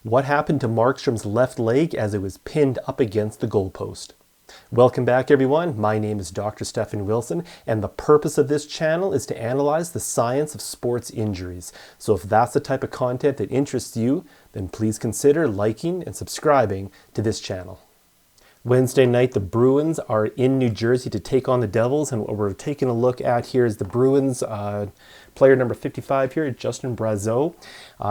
What happened to Markstrom's left leg as it was pinned up against the goalpost? Welcome back, everyone. My name is Dr. Stephen Wilson, and the purpose of this channel is to analyze the science of sports injuries. So if that's the type of content that interests you, then please consider liking and subscribing to this channel. Wednesday night, the Bruins are in New Jersey to take on the Devils, and what we're taking a look at here is the Bruins player number 55 here, Justin Brazeau.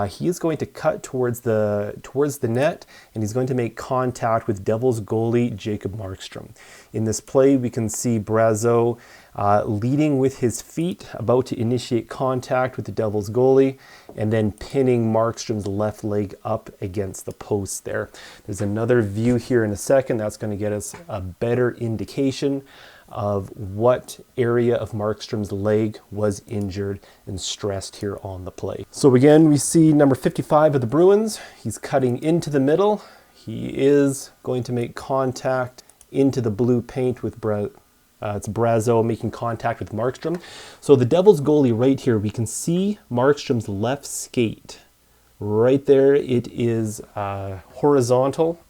He is going to cut towards the net, and he's going to make contact with Devils goalie Jacob Markstrom. In this play, we can see Brazeau leading with his feet, about to initiate contact with the Devils goalie, and then pinning Markstrom's left leg up against the post there. There's another view here in a second that's going to get us a better indication of what area of Markstrom's leg was injured and stressed here on the play. So again, we see number 55 of the Bruins. He's cutting into the middle. He is going to make contact into the blue paint with it's Brazeau making contact with Markstrom. So the Devils goalie right here, we can see Markstrom's left skate. Right there, it is horizontal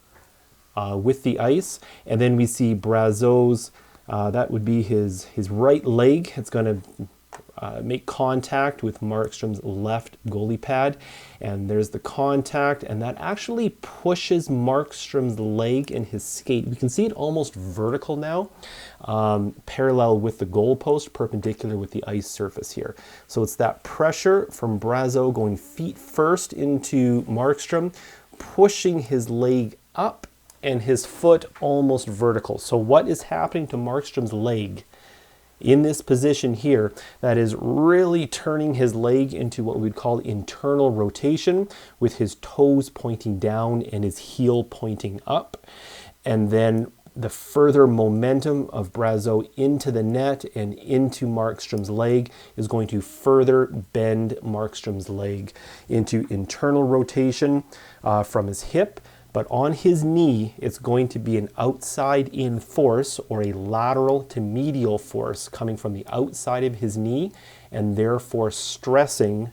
with the ice. And then we see Brazeau's that would be his right leg. It's going to make contact with Markstrom's left goalie pad. And there's the contact, and that actually pushes Markstrom's leg and his skate. We can see it almost vertical now, parallel with the goalpost, perpendicular with the ice surface here. So it's that pressure from Brazeau going feet first into Markstrom, pushing his leg up and his foot almost vertical. So what is happening to Markstrom's leg in this position here that is really turning his leg into what we'd call internal rotation, with his toes pointing down and his heel pointing up. And then the further momentum of Brazeau into the net and into Markstrom's leg is going to further bend Markstrom's leg into internal rotation from his hip. But on his knee, it's going to be an outside-in force, or a lateral to medial force coming from the outside of his knee, and therefore stressing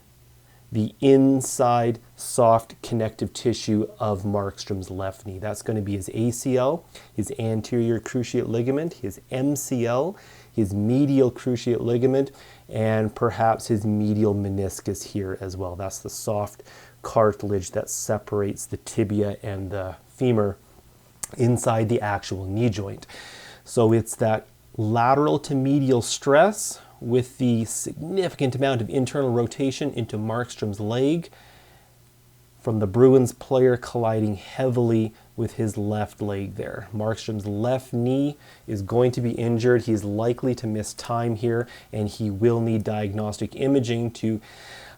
the inside soft connective tissue of Markstrom's left knee. That's going to be his ACL, his anterior cruciate ligament, his MCL, his medial cruciate ligament, and perhaps his medial meniscus here as well. That's the soft cartilage that separates the tibia and the femur inside the actual knee joint. So it's that lateral to medial stress with the significant amount of internal rotation into Markstrom's leg from the Bruins player colliding heavily with his left leg there. Markstrom's left knee is going to be injured. He's likely to miss time here, and he will need diagnostic imaging to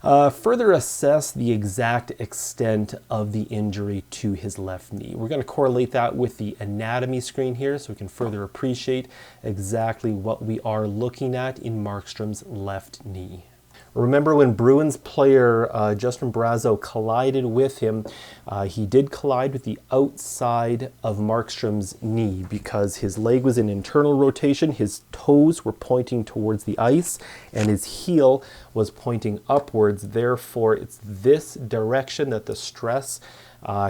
further assess the exact extent of the injury to his left knee. We're going to correlate that with the anatomy screen here so we can further appreciate exactly what we are looking at in Markstrom's left knee. Remember when Bruins player Justin Brazeau collided with him, he did collide with the outside of Markstrom's knee because his leg was in internal rotation, his toes were pointing towards the ice, and his heel was pointing upwards. Therefore, it's this direction that the stress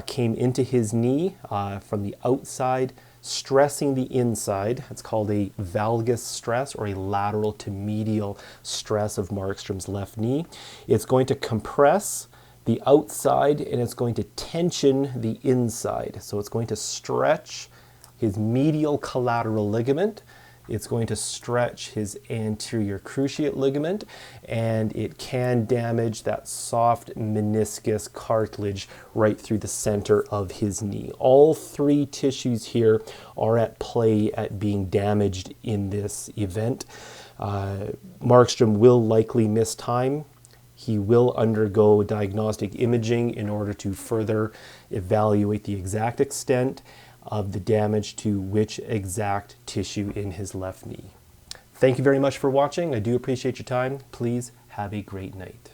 came into his knee from the outside, stressing the inside. It's called a valgus stress, or a lateral to medial stress of Markstrom's left knee. It's going to compress the outside and it's going to tension the inside. So it's going to stretch his medial collateral ligament. It's going to stretch his anterior cruciate ligament, and it can damage that soft meniscus cartilage right through the center of his knee. All three tissues here are at play at being damaged in this event. Markstrom will likely miss time. He will undergo diagnostic imaging in order to further evaluate the exact extent of the damage to which exact tissue in his left knee. Thank you very much for watching. I do appreciate your time. Please have a great night.